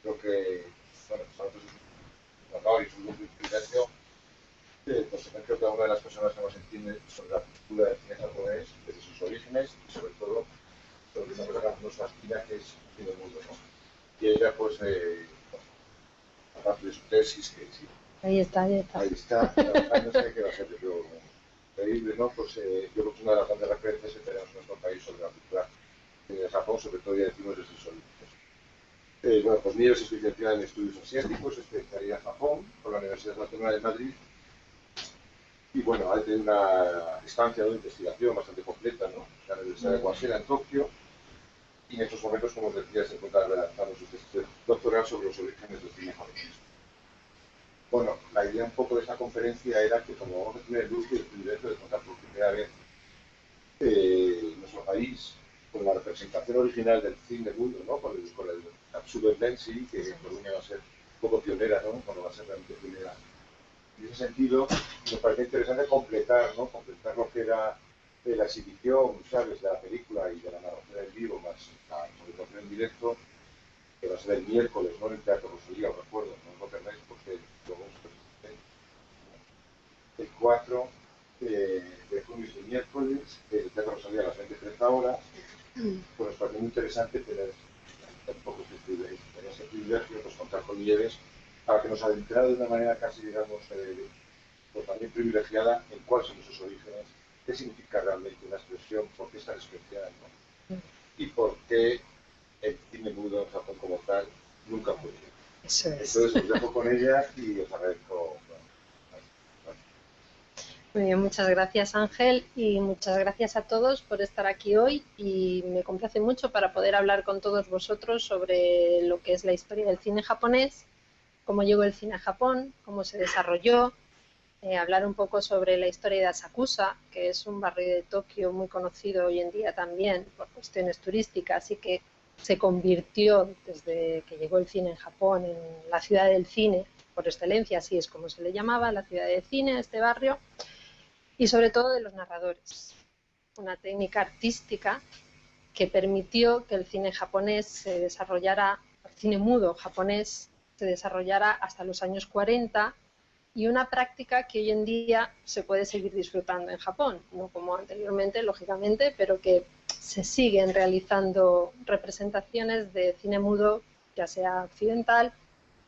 creo que, bueno, para nosotros es un honor y es un privilegio. Pues creo que una de las personas que más entiende sobre la cultura del cine japonés, desde sus orígenes y sobre todo sobre una cosa que nos fascina, que es el cine mudo, ¿no? Y ella, pues, aparte de su tesis, que sí, Ahí está, ahí está, no sé qué va a ser, pero increíble, ¿no? Pues yo creo que es una de las grandes referencias que tenemos en nuestro país sobre la cultura de Japón, sobre todo ya decimos desde sus orígenes. Bueno, pues Nieves es licenciada en estudios asiáticos, especialidad en Japón por la Universidad Nacional de Madrid. Y bueno, ha tenido una estancia de investigación bastante completa, ¿no? En la Universidad de Waseda en Tokio. Y en estos momentos, como os decía, se encuentra redactando su tesis doctoral sobre los orígenes del cine japonés. Bueno, la idea un poco de esta conferencia era que, como vamos a tener el lujo y el privilegio de contar por primera vez nuestro país con la representación original del cine mudo, ¿no? Con el Katsuben Lensi, que Coruña va a ser un poco pionera, ¿no? Bueno, va a ser realmente pionera. En ese sentido, nos parece interesante completar, ¿no? Completar lo que era la exhibición, ¿sabes?, de la película y de la narración en vivo, más la publicación en directo, que va a ser el miércoles, ¿no? En el Teatro Rosalía, os recuerdo, no os lo perdáis porque luego os presenté. El 4 de junio es el miércoles, el Teatro Rosalía a las 20:30 horas. Pues nos parece muy interesante tener un poco ese privilegio, pues contar con Nieves, para que nos adentrara de una manera casi, digamos, pues también privilegiada en cuáles son sus orígenes, qué significa realmente una expresión, por qué está despreciada, ¿no? Y por qué el cine mudo en Japón como tal nunca fue. Eso es. Entonces os dejo con ella y os agradezco. Muy bien, muchas gracias Ángel y muchas gracias a todos por estar aquí hoy y me complace mucho para poder hablar con todos vosotros sobre lo que es la historia del cine japonés, cómo llegó el cine a Japón, cómo se desarrolló, hablar un poco sobre la historia de Asakusa, que es un barrio de Tokio muy conocido hoy en día también por cuestiones turísticas y que se convirtió desde que llegó el cine en Japón en la ciudad del cine, por excelencia, así es como se le llamaba, la ciudad del cine, a este barrio, y sobre todo de los narradores, una técnica artística que permitió que el cine japonés se desarrollara, el cine mudo japonés se desarrollara hasta los años 40 y una práctica que hoy en día se puede seguir disfrutando en Japón, no como anteriormente, lógicamente, pero que se siguen realizando representaciones de cine mudo, ya sea occidental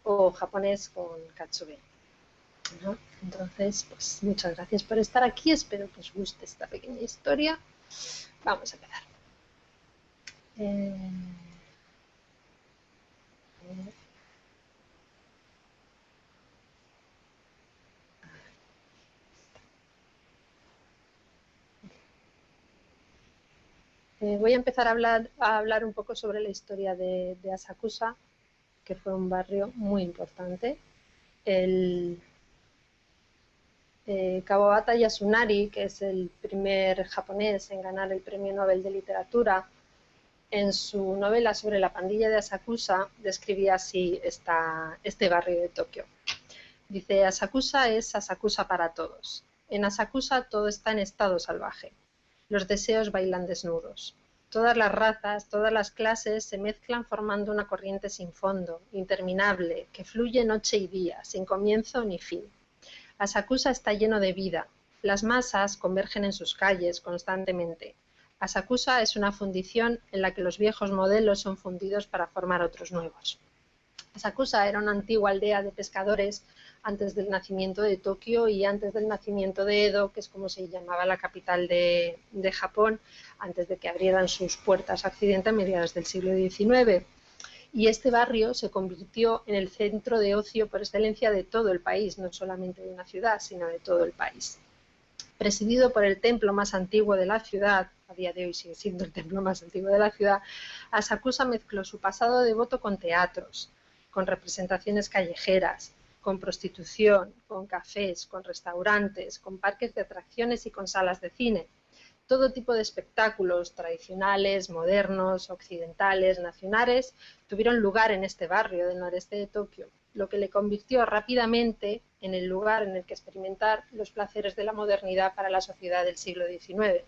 o japonés con Katsuben, ¿no? Entonces, pues muchas gracias por estar aquí, espero que os guste esta pequeña historia. Vamos a empezar. Voy a empezar a hablar un poco sobre la historia de Asakusa, que fue un barrio muy importante. El Kawabata Yasunari, que es el primer japonés en ganar el Premio Nobel de Literatura, en su novela sobre la pandilla de Asakusa describía así este barrio de Tokio. Dice: Asakusa es Asakusa para todos. En Asakusa todo está en estado salvaje. Los deseos bailan desnudos. Todas las razas, todas las clases se mezclan formando una corriente sin fondo, interminable, que fluye noche y día, sin comienzo ni fin. Asakusa está lleno de vida. Las masas convergen en sus calles constantemente. Asakusa es una fundición en la que los viejos modelos son fundidos para formar otros nuevos. Asakusa era una antigua aldea de pescadores antes del nacimiento de Tokio y antes del nacimiento de Edo, que es como se llamaba la capital de Japón, antes de que abrieran sus puertas a Occidente a mediados del siglo XIX. Y este barrio se convirtió en el centro de ocio por excelencia de todo el país, no solamente de una ciudad, sino de todo el país. Presidido por el templo más antiguo de la ciudad, a día de hoy sigue siendo el templo más antiguo de la ciudad, Asakusa mezcló su pasado devoto con teatros, con representaciones callejeras, con prostitución, con cafés, con restaurantes, con parques de atracciones y con salas de cine. Todo tipo de espectáculos tradicionales, modernos, occidentales, nacionales, tuvieron lugar en este barrio del noreste de Tokio, lo que le convirtió rápidamente en el lugar en el que experimentar los placeres de la modernidad para la sociedad del siglo XIX.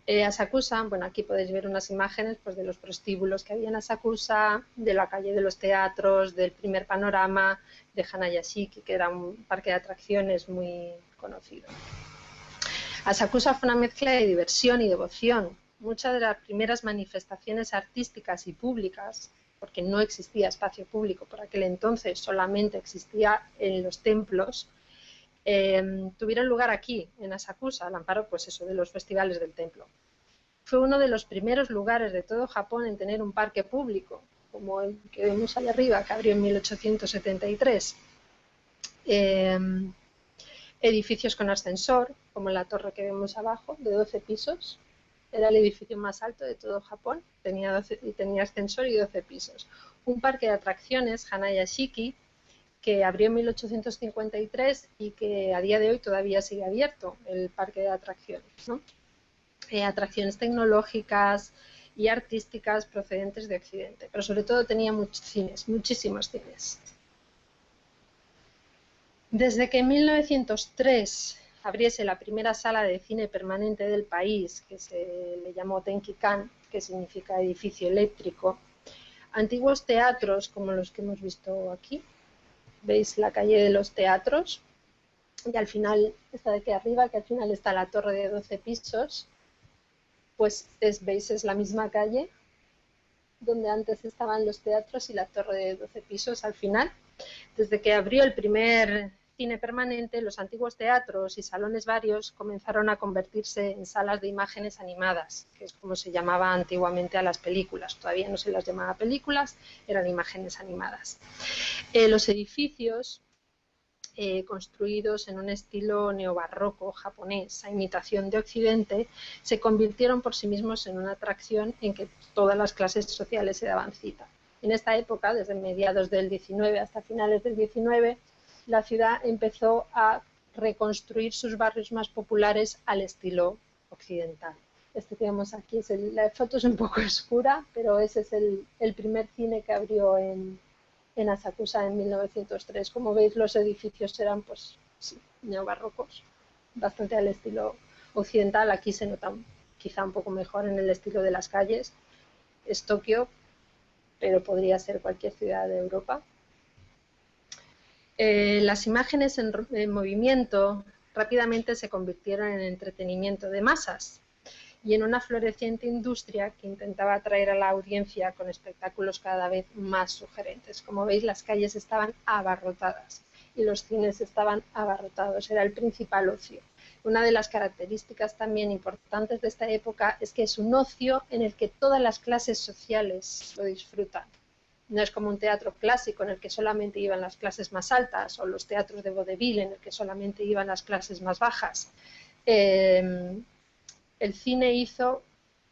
Asakusa, bueno, aquí podéis ver unas imágenes pues, de los prostíbulos que había en Asakusa, de la calle de los teatros, del primer panorama de Hanayashiki, que era un parque de atracciones muy conocido. Asakusa fue una mezcla de diversión y devoción. Muchas de las primeras manifestaciones artísticas y públicas, porque no existía espacio público por aquel entonces, solamente existía en los templos, tuvieron lugar aquí, en Asakusa, al amparo pues eso, de los festivales del templo. Fue uno de los primeros lugares de todo Japón en tener un parque público, como el que vemos ahí arriba, que abrió en 1873. Edificios con ascensor, como la torre que vemos abajo, de 12 pisos. Era el edificio más alto de todo Japón, tenía ascensor y 12 pisos. Un parque de atracciones, Hanayashiki, que abrió en 1853 y que a día de hoy todavía sigue abierto, el parque de atracciones, ¿no? Atracciones tecnológicas y artísticas procedentes de Occidente, pero sobre todo tenía muchos cines, muchísimos cines. Desde que en 1903 abriese la primera sala de cine permanente del país, que se le llamó Tenki-kan, que significa edificio eléctrico, antiguos teatros como los que hemos visto aquí, veis la calle de los teatros, y al final, esta de aquí arriba, que al final está la torre de 12 pisos, pues veis, es la misma calle donde antes estaban los teatros y la torre de 12 pisos al final. Desde que abrió el primer cine permanente, los antiguos teatros y salones varios comenzaron a convertirse en salas de imágenes animadas, que es como se llamaba antiguamente a las películas. Todavía no se las llamaba películas, eran imágenes animadas. Los edificios construidos en un estilo neobarroco japonés, a imitación de Occidente, se convirtieron por sí mismos en una atracción en que todas las clases sociales se daban cita. En esta época, desde mediados del 19 hasta finales del 19, la ciudad empezó a reconstruir sus barrios más populares al estilo occidental. Este que vemos aquí, la foto es un poco oscura, pero ese es el primer cine que abrió en Asakusa en 1903. Como veis, los edificios eran pues sí, neobarrocos, bastante al estilo occidental. Aquí se nota quizá un poco mejor en el estilo de las calles. Es Tokio, pero podría ser cualquier ciudad de Europa. Las imágenes en movimiento rápidamente se convirtieron en entretenimiento de masas y en una floreciente industria que intentaba atraer a la audiencia con espectáculos cada vez más sugerentes. Como veis, las calles estaban abarrotadas y los cines estaban abarrotados, era el principal ocio. Una de las características también importantes de esta época es que es un ocio en el que todas las clases sociales lo disfrutan. No es como un teatro clásico en el que solamente iban las clases más altas o los teatros de vodevil en el que solamente iban las clases más bajas. El cine hizo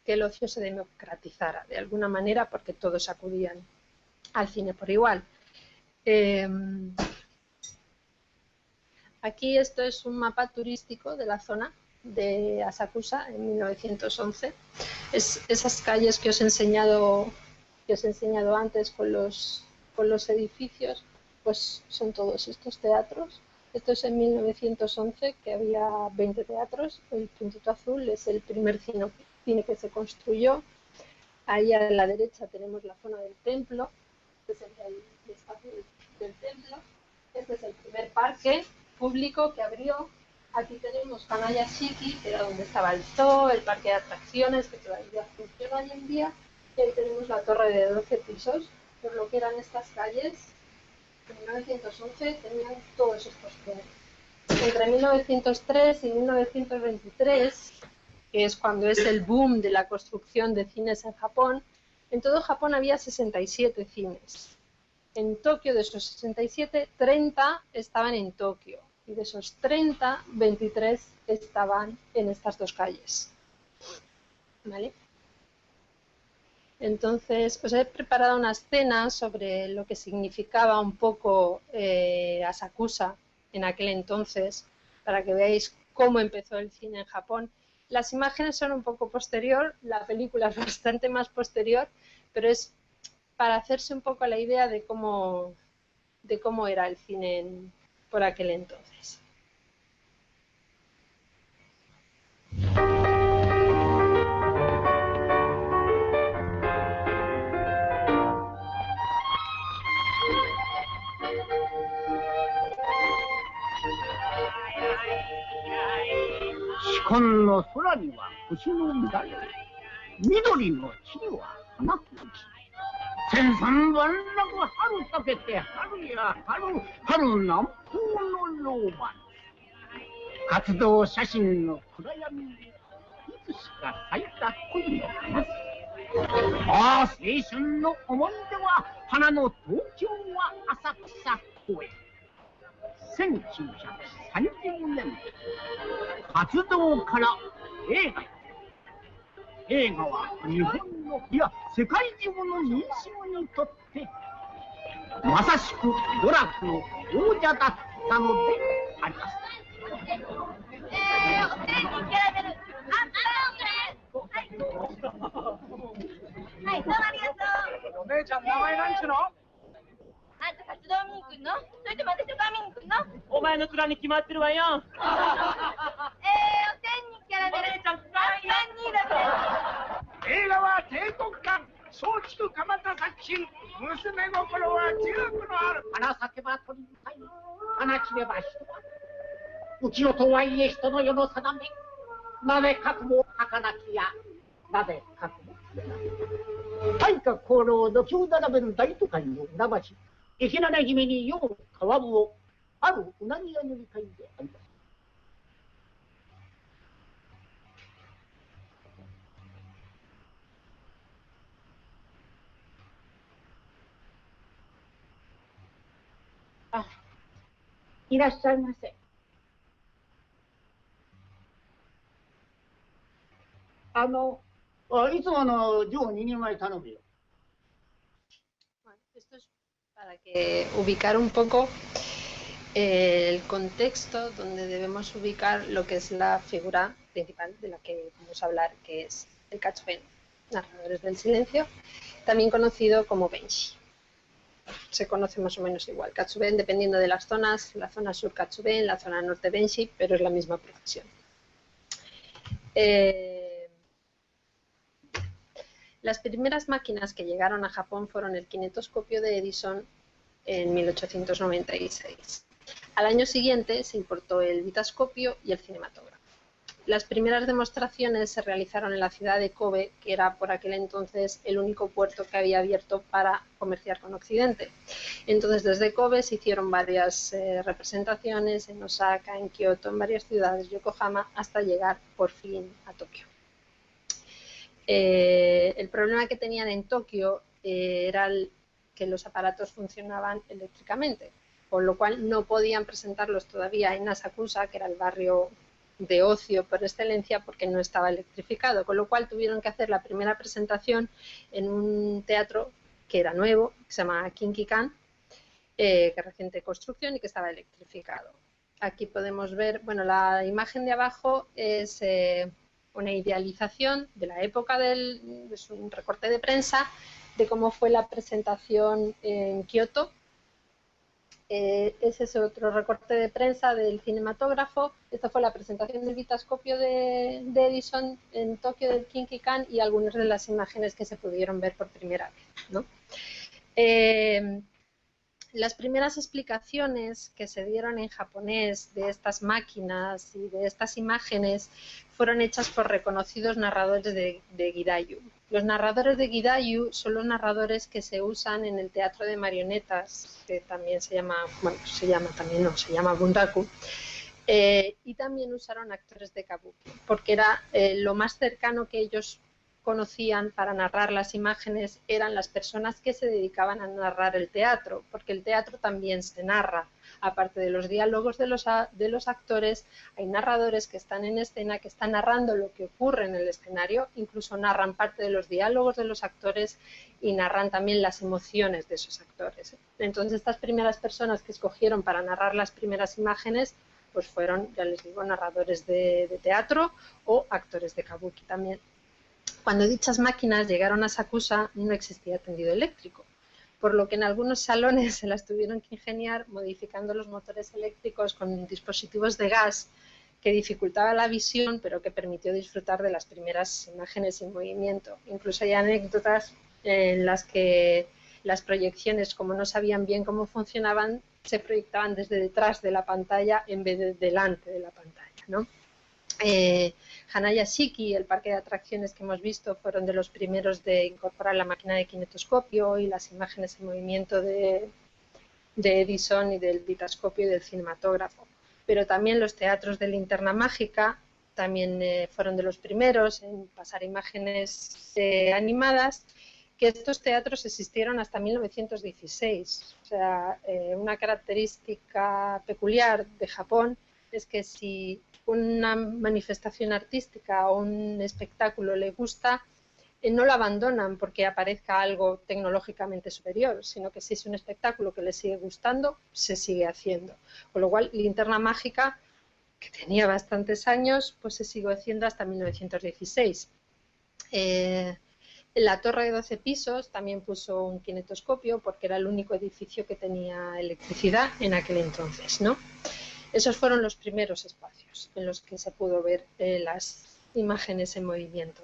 que el ocio se democratizara de alguna manera porque todos acudían al cine por igual. Aquí esto es un mapa turístico de la zona de Asakusa en 1911. Esas calles que os he enseñado antes con los edificios, pues son todos estos teatros. Esto es en 1911, que había 20 teatros. El puntito azul es el primer cine que se construyó. Ahí a la derecha tenemos la zona del templo. Este es el espacio del templo. Este es el primer parque público que abrió. Aquí tenemos Hanayashiki, que era donde estaba el zoo, el parque de atracciones, que todavía funciona hoy en día. Y ahí tenemos la torre de 12 pisos, por lo que eran estas calles. En 1911 tenían todos estos cines. Entre 1903 y 1923, que es cuando es el boom de la construcción de cines en Japón, en todo Japón había 67 cines. En Tokio, de esos 67, 30 estaban en Tokio. Y de esos 30, 23 estaban en estas dos calles. ¿Vale? Entonces, os he preparado una escena sobre lo que significaba un poco Asakusa en aquel entonces, para que veáis cómo empezó el cine en Japón. Las imágenes son un poco posterior, la película es bastante más posterior, pero es para hacerse un poco la idea de cómo era el cine por aquel entonces. この空には星の乱れ、緑の地は花吹き。千三万楽春たけて春や春、春南方の老婆。活動写真の暗闇にいつしか咲いた恋の花。ああ、青春の思い出は花の東京は浅草公園。1930年活動から映画へ。映画は日本の、いや世界中の民衆にとってまさしく娯楽の王者だったのであります。はい、どうもありがとう。お姉ちゃん、名前なんちゅうの？あんた活動見に来んの？それとも私と顔見に来んの？お前の面に決まってるわよ。お天にキャラメル。お姉ちゃん、何人だって。映画は帝国館、松竹蒲田作品。娘心は強くのある。花咲けば鳥深い、花散れば人は。浮世とはいえ人の世の定め。なぜかくも儚きや、なぜかくも。大化功労土俵並べる大都会の船橋。駅なな姫に世を川ぶを、あるうなぎ屋塗り会であります。あ、いらっしゃいませ。いつもの上2人前頼むよ。Esto es para que ubicar un poco el contexto donde debemos ubicar lo que es la figura principal de la que vamos a hablar, que es el Kachuben, narradores del silencio, también conocido como Benshi. Se conoce más o menos igual, Kachuben dependiendo de las zonas, la zona sur Kachuben, la zona norte Benshi, pero es la misma profesión. Las primeras máquinas que llegaron a Japón fueron el kinetoscopio de Edison en 1896. Al año siguiente se importó el vitascopio y el cinematógrafo. Las primeras demostraciones se realizaron en la ciudad de Kobe, que era por aquel entonces el único puerto que había abierto para comerciar con Occidente. Entonces desde Kobe se hicieron varias representaciones en Osaka, en Kioto, en varias ciudades, Yokohama, hasta llegar por fin a Tokio. El problema que tenían en Tokio era que los aparatos funcionaban eléctricamente, con lo cual no podían presentarlos todavía en Asakusa, que era el barrio de ocio por excelencia, porque no estaba electrificado, con lo cual tuvieron que hacer la primera presentación en un teatro que era nuevo, que se llama Kinki-kan, que es reciente construcción y que estaba electrificado. Aquí podemos ver, bueno, la imagen de abajo es una idealización de la época es un recorte de prensa de cómo fue la presentación en Kioto. Ese es otro recorte de prensa del cinematógrafo. Esta fue la presentación del vitascopio de Edison en Tokio del Kinki-kan y algunas de las imágenes que se pudieron ver por primera vez, ¿no? Las primeras explicaciones que se dieron en japonés de estas máquinas y de estas imágenes fueron hechas por reconocidos narradores de Gidayu. Los narradores de Gidayu son los narradores que se usan en el teatro de marionetas, que también se llama bunraku, y también usaron actores de kabuki, porque era lo más cercano que ellos conocían para narrar las imágenes eran las personas que se dedicaban a narrar el teatro, porque el teatro también se narra. Aparte de los diálogos de los actores, hay narradores que están en escena, que están narrando lo que ocurre en el escenario, incluso narran parte de los diálogos de los actores y narran también las emociones de esos actores. Entonces, estas primeras personas que escogieron para narrar las primeras imágenes, pues fueron, ya les digo, narradores de teatro o actores de kabuki también. Cuando dichas máquinas llegaron a Asakusa no existía tendido eléctrico, por lo que en algunos salones se las tuvieron que ingeniar modificando los motores eléctricos con dispositivos de gas que dificultaba la visión, pero que permitió disfrutar de las primeras imágenes en movimiento. Incluso hay anécdotas en las que las proyecciones, como no sabían bien cómo funcionaban, se proyectaban desde detrás de la pantalla en vez de delante de la pantalla, ¿no? Hanaya-Shiki, el parque de atracciones que hemos visto, fueron de los primeros de incorporar la máquina de kinetoscopio y las imágenes en movimiento de Edison y del vitascopio y del cinematógrafo. Pero también los teatros de linterna mágica también fueron de los primeros en pasar imágenes animadas, que estos teatros existieron hasta 1916. O sea, una característica peculiar de Japón es que si una manifestación artística o un espectáculo le gusta, no lo abandonan porque aparezca algo tecnológicamente superior, sino que si es un espectáculo que les sigue gustando, se sigue haciendo. Con lo cual, Linterna Mágica, que tenía bastantes años, pues se siguió haciendo hasta 1916. La torre de 12 pisos también puso un kinetoscopio porque era el único edificio que tenía electricidad en aquel entonces, ¿no? Esos fueron los primeros espacios en los que se pudo ver las imágenes en movimiento.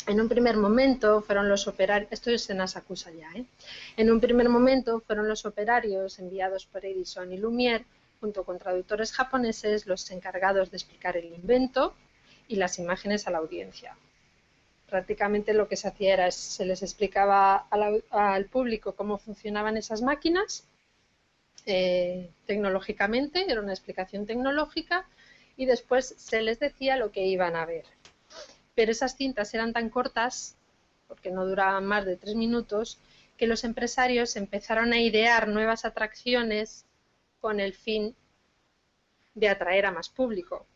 En un primer momento fueron los operarios, esto es en Asakusa ya, en un primer momento fueron los operarios enviados por Edison y Lumière, junto con traductores japoneses, los encargados de explicar el invento y las imágenes a la audiencia. Prácticamente lo que se hacía era, se les explicaba al público cómo funcionaban esas máquinas, tecnológicamente, era una explicación tecnológica, y después se les decía lo que iban a ver. Pero esas cintas eran tan cortas, porque no duraban más de 3 minutos, que los empresarios empezaron a idear nuevas atracciones con el fin de atraer a más público.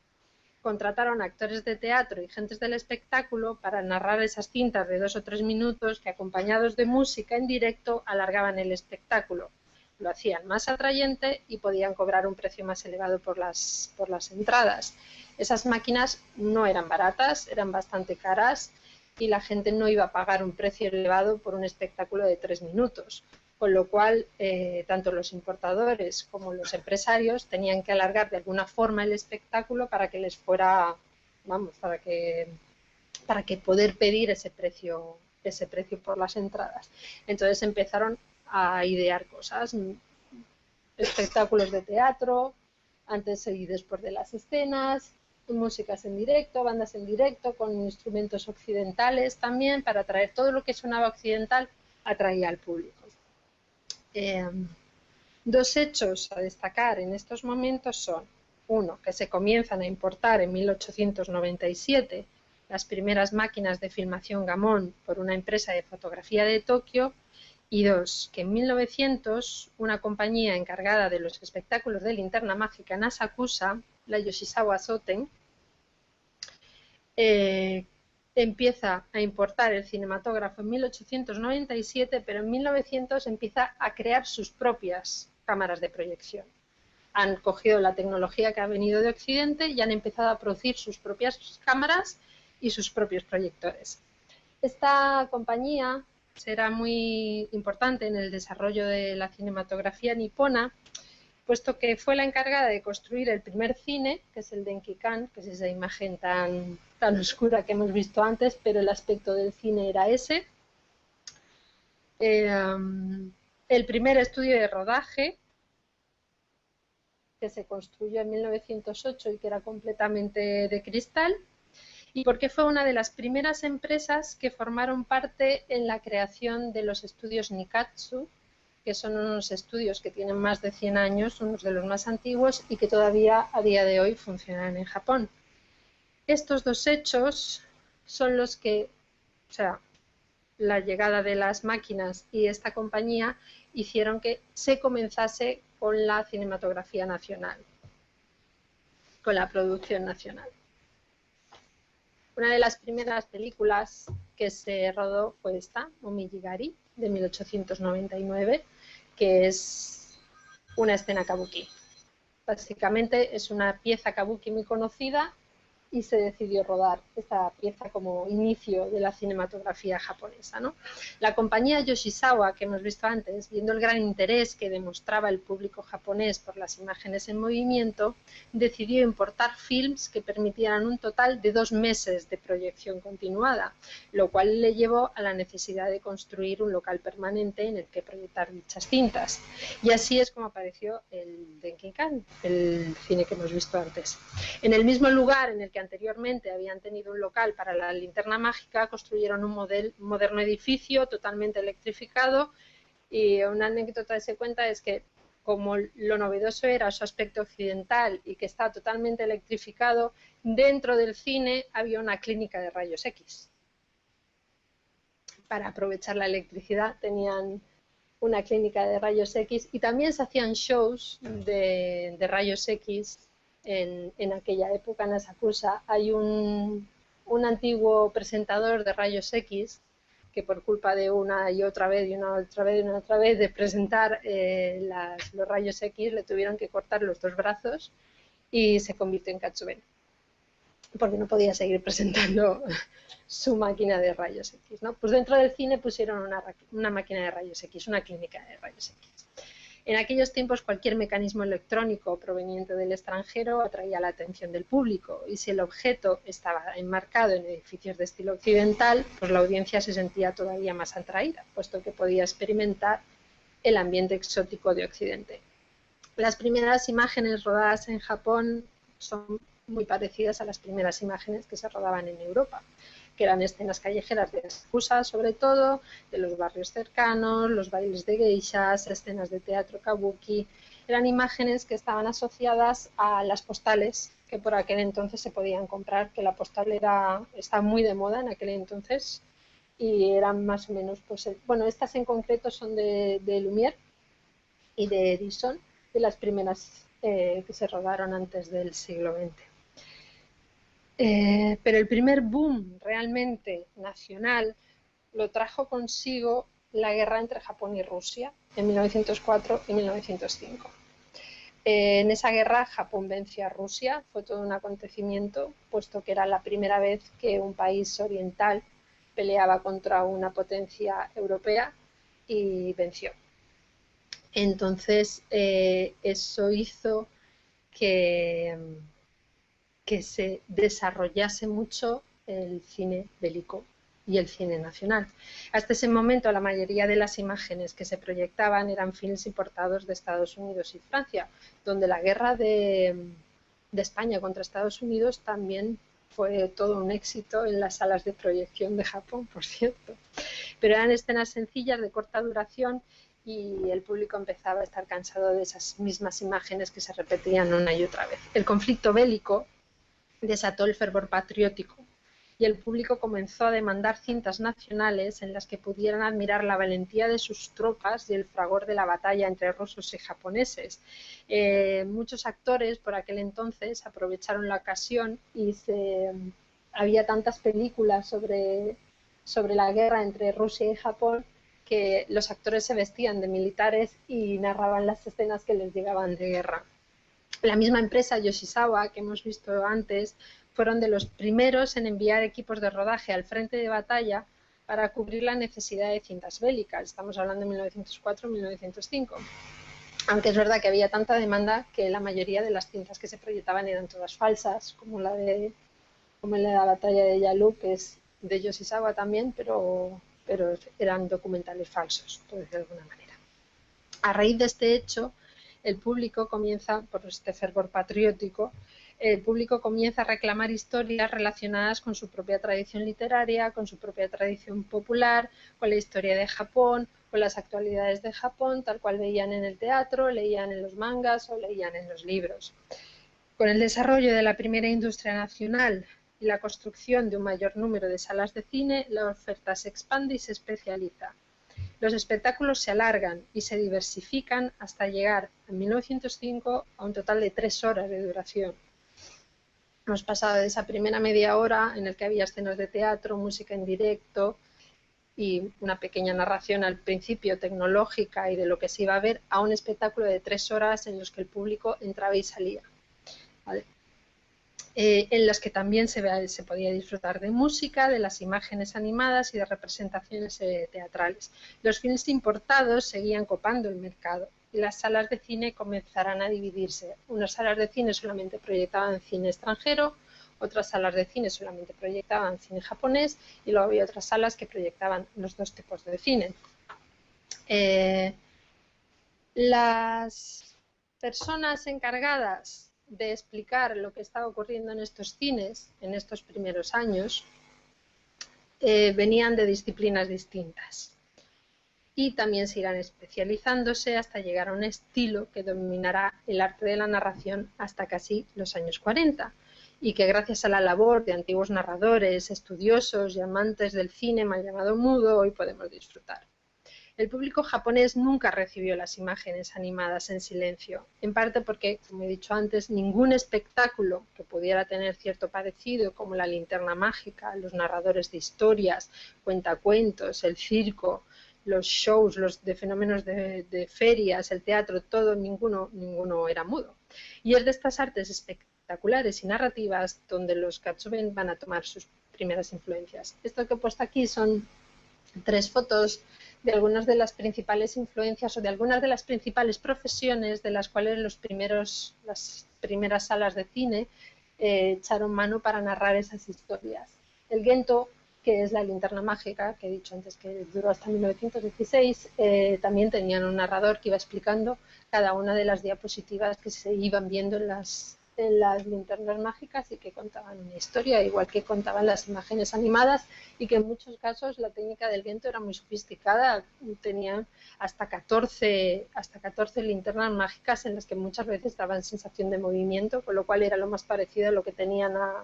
Contrataron actores de teatro y gentes del espectáculo para narrar esas cintas de 2 o 3 minutos que, acompañados de música en directo, alargaban el espectáculo. Lo hacían más atrayente y podían cobrar un precio más elevado por las entradas. Esas máquinas no eran baratas, eran bastante caras y la gente no iba a pagar un precio elevado por un espectáculo de 3 minutos. Con lo cual, tanto los importadores como los empresarios tenían que alargar de alguna forma el espectáculo para que les fuera, vamos, para que poder pedir ese precio por las entradas. Entonces empezaron a idear cosas, espectáculos de teatro, antes y después de las escenas, músicas en directo, bandas en directo, con instrumentos occidentales también, para atraer todo lo que sonaba occidental, atraía al público. Dos hechos a destacar en estos momentos son, uno, que se comienzan a importar en 1897 las primeras máquinas de filmación Gammon por una empresa de fotografía de Tokio, y dos, que en 1900 una compañía encargada de los espectáculos de linterna mágica en Asakusa, la Yoshizawa Soten, empieza a importar el cinematógrafo en 1897, pero en 1900 empieza a crear sus propias cámaras de proyección. Han cogido la tecnología que ha venido de Occidente y han empezado a producir sus propias cámaras y sus propios proyectores. Esta compañía será muy importante en el desarrollo de la cinematografía nipona, puesto que fue la encargada de construir el primer cine, que es el Denkikan, que es esa imagen tan oscura que hemos visto antes, pero el aspecto del cine era ese. El primer estudio de rodaje, que se construyó en 1908 y que era completamente de cristal, y porque fue una de las primeras empresas que formaron parte en la creación de los estudios Nikatsu, que son unos estudios que tienen más de 100 años, unos de los más antiguos y que todavía a día de hoy funcionan en Japón. Estos dos hechos son los que, o sea, la llegada de las máquinas y esta compañía hicieron que se comenzase con la cinematografía nacional, con la producción nacional. Una de las primeras películas que se rodó fue esta, Momijigari, de 1899, que es una escena kabuki. Básicamente es una pieza kabuki muy conocida y se decidió rodar esta pieza como inicio de la cinematografía japonesa, ¿no? La compañía Yoshizawa, que hemos visto antes, viendo el gran interés que demostraba el público japonés por las imágenes en movimiento, decidió importar films que permitieran un total de 2 meses de proyección continuada, lo cual le llevó a la necesidad de construir un local permanente en el que proyectar dichas cintas. Y así es como apareció el Denkikan, el cine que hemos visto antes. En el mismo lugar en el que que anteriormente habían tenido un local para la linterna mágica, construyeron un moderno edificio totalmente electrificado, y una anécdota que se cuenta es que como lo novedoso era su aspecto occidental y que está totalmente electrificado, dentro del cine había una clínica de rayos X. Para aprovechar la electricidad tenían una clínica de rayos X, y también se hacían shows de rayos X en aquella época en Asakusa. Hay un antiguo presentador de rayos X que por culpa de una y otra vez y una otra vez y una otra vez de presentar los rayos X, le tuvieron que cortar los 2 brazos y se convirtió en Katsuben, porque no podía seguir presentando su máquina de rayos X, ¿no? Pues dentro del cine pusieron una máquina de rayos X, una clínica de rayos X. En aquellos tiempos cualquier mecanismo electrónico proveniente del extranjero atraía la atención del público, y si el objeto estaba enmarcado en edificios de estilo occidental, pues la audiencia se sentía todavía más atraída, puesto que podía experimentar el ambiente exótico de Occidente. Las primeras imágenes rodadas en Japón son muy parecidas a las primeras imágenes que se rodaban en Europa, que eran escenas callejeras de Asakusa, sobre todo, de los barrios cercanos, los bailes de geishas, escenas de teatro kabuki. Eran imágenes que estaban asociadas a las postales que por aquel entonces se podían comprar, que la postal está muy de moda en aquel entonces, y eran más o menos, pues, bueno, estas en concreto son de Lumière y de Edison, de las primeras que se rodaron antes del siglo XX. Pero el primer boom realmente nacional lo trajo consigo la guerra entre Japón y Rusia en 1904 y 1905. En esa guerra Japón venció a Rusia, fue todo un acontecimiento, puesto que era la primera vez que un país oriental peleaba contra una potencia europea, y venció. Entonces eso hizo que se desarrollase mucho el cine bélico y el cine nacional. Hasta ese momento la mayoría de las imágenes que se proyectaban eran films importados de Estados Unidos y Francia, donde la guerra de España contra Estados Unidos también fue todo un éxito en las salas de proyección de Japón, por cierto. Pero eran escenas sencillas de corta duración, y el público empezaba a estar cansado de esas mismas imágenes que se repetían una y otra vez. El conflicto bélico desató el fervor patriótico, y el público comenzó a demandar cintas nacionales en las que pudieran admirar la valentía de sus tropas y el fragor de la batalla entre rusos y japoneses. Muchos actores por aquel entonces aprovecharon la ocasión, y había tantas películas sobre la guerra entre Rusia y Japón que los actores se vestían de militares y narraban las escenas que les llegaban de guerra. La misma empresa Yoshizawa, que hemos visto antes, fueron de los primeros en enviar equipos de rodaje al frente de batalla para cubrir la necesidad de cintas bélicas. Estamos hablando de 1904-1905. Aunque es verdad que había tanta demanda que la mayoría de las cintas que se proyectaban eran todas falsas, como la de la batalla de Yalu, que es de Yoshizawa también, pero eran documentales falsos, por decirlo de alguna manera. A raíz de este hecho, el público comienza, por este fervor patriótico, el público comienza a reclamar historias relacionadas con su propia tradición literaria, con su propia tradición popular, con la historia de Japón, con las actualidades de Japón, tal cual veían en el teatro, leían en los mangas o leían en los libros. Con el desarrollo de la primera industria nacional y la construcción de un mayor número de salas de cine, la oferta se expande y se especializa. Los espectáculos se alargan y se diversifican hasta llegar en 1905 a un total de 3 horas de duración. Hemos pasado de esa primera media hora en la que había escenas de teatro, música en directo y una pequeña narración al principio tecnológica y de lo que se iba a ver, a un espectáculo de 3 horas en los que el público entraba y salía, ¿vale? En las que también se podía disfrutar de música, de las imágenes animadas y de representaciones teatrales. Los films importados seguían copando el mercado y las salas de cine comenzarán a dividirse. Unas salas de cine solamente proyectaban cine extranjero, otras salas de cine solamente proyectaban cine japonés, y luego había otras salas que proyectaban los dos tipos de cine. Las personas encargadas de explicar lo que estaba ocurriendo en estos cines, en estos primeros años, venían de disciplinas distintas. Y también se irán especializándose hasta llegar a un estilo que dominará el arte de la narración hasta casi los años 40, y que gracias a la labor de antiguos narradores, estudiosos y amantes del cine mal llamado mudo, hoy podemos disfrutar. El público japonés nunca recibió las imágenes animadas en silencio, en parte porque, como he dicho antes, ningún espectáculo que pudiera tener cierto parecido, como la linterna mágica, los narradores de historias, cuentacuentos, el circo, los shows, los de fenómenos de ferias, el teatro, todo, ninguno era mudo. Y es de estas artes espectaculares y narrativas donde los Katsuben van a tomar sus primeras influencias. Esto que he puesto aquí son 3 fotos de algunas de las principales influencias o de algunas de las principales profesiones de las cuales las primeras salas de cine echaron mano para narrar esas historias. El Gento, que es la linterna mágica, que he dicho antes que duró hasta 1916, también tenían un narrador que iba explicando cada una de las diapositivas que se iban viendo en las linternas mágicas y que contaban una historia, igual que contaban las imágenes animadas, y que en muchos casos la técnica del Gento era muy sofisticada. Tenían hasta 14 linternas mágicas en las que muchas veces daban sensación de movimiento, con lo cual era lo más parecido a lo que tenían a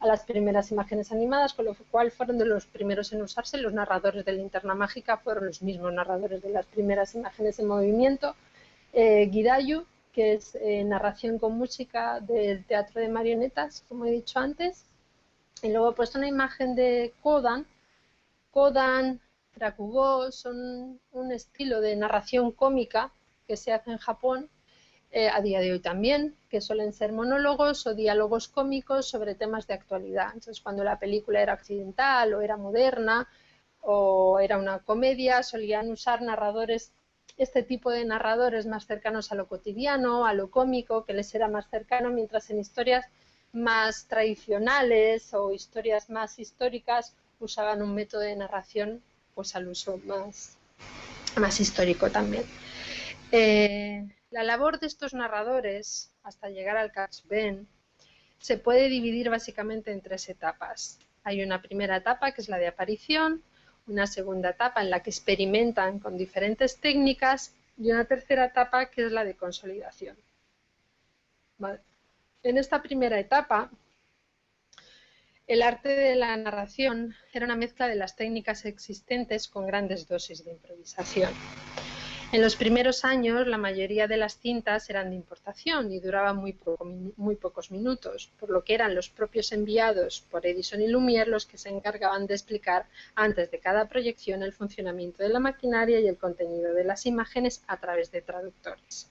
las primeras imágenes animadas, con lo cual fueron de los primeros en usarse. Los narradores de linterna mágica fueron los mismos narradores de las primeras imágenes en movimiento. Gidayu, que es narración con música del teatro de marionetas, como he dicho antes. Y luego he puesto una imagen de Kodan. Kodan, Rakugo son un estilo de narración cómica que se hace en Japón a día de hoy también, que suelen ser monólogos o diálogos cómicos sobre temas de actualidad. Entonces, cuando la película era occidental o era moderna o era una comedia, solían usar narradores, este tipo de narradores más cercanos a lo cotidiano, a lo cómico, que les era más cercano, mientras en historias más tradicionales o historias más históricas usaban un método de narración pues al uso más histórico también. La labor de estos narradores hasta llegar al Katsuben se puede dividir básicamente en 3 etapas. Hay una primera etapa que es la de aparición, una segunda etapa en la que experimentan con diferentes técnicas y una tercera etapa que es la de consolidación. Vale. En esta primera etapa, el arte de la narración era una mezcla de las técnicas existentes con grandes dosis de improvisación. En los primeros años, la mayoría de las cintas eran de importación y duraban muy pocos minutos, por lo que eran los propios enviados por Edison y Lumière los que se encargaban de explicar antes de cada proyección el funcionamiento de la maquinaria y el contenido de las imágenes a través de traductores.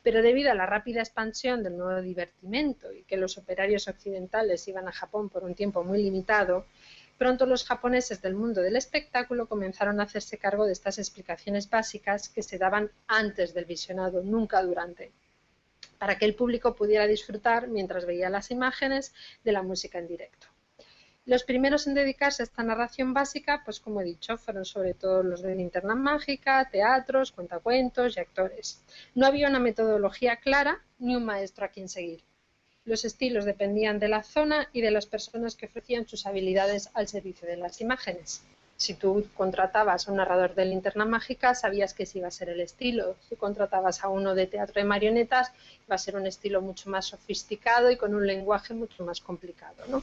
Pero debido a la rápida expansión del nuevo divertimento y que los operarios occidentales iban a Japón por un tiempo muy limitado, pronto los japoneses del mundo del espectáculo comenzaron a hacerse cargo de estas explicaciones básicas que se daban antes del visionado, nunca durante, para que el público pudiera disfrutar mientras veía las imágenes de la música en directo. Los primeros en dedicarse a esta narración básica, pues como he dicho, fueron sobre todo los de linterna mágica, teatros, cuentacuentos y actores. No había una metodología clara ni un maestro a quien seguir. Los estilos dependían de la zona y de las personas que ofrecían sus habilidades al servicio de las imágenes. Si tú contratabas a un narrador de linterna mágica, sabías que ese iba a ser el estilo. Si contratabas a uno de teatro de marionetas, iba a ser un estilo mucho más sofisticado y con un lenguaje mucho más complicado, ¿no?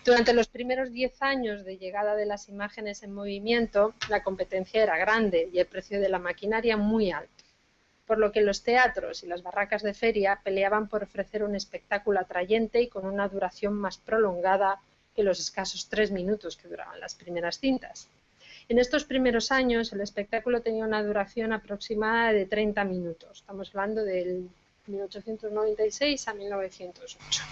Durante los primeros 10 años de llegada de las imágenes en movimiento, la competencia era grande y el precio de la maquinaria muy alto, por lo que los teatros y las barracas de feria peleaban por ofrecer un espectáculo atrayente y con una duración más prolongada que los escasos 3 minutos que duraban las primeras cintas. En estos primeros años el espectáculo tenía una duración aproximada de 30 minutos, estamos hablando del 1896 a 1908.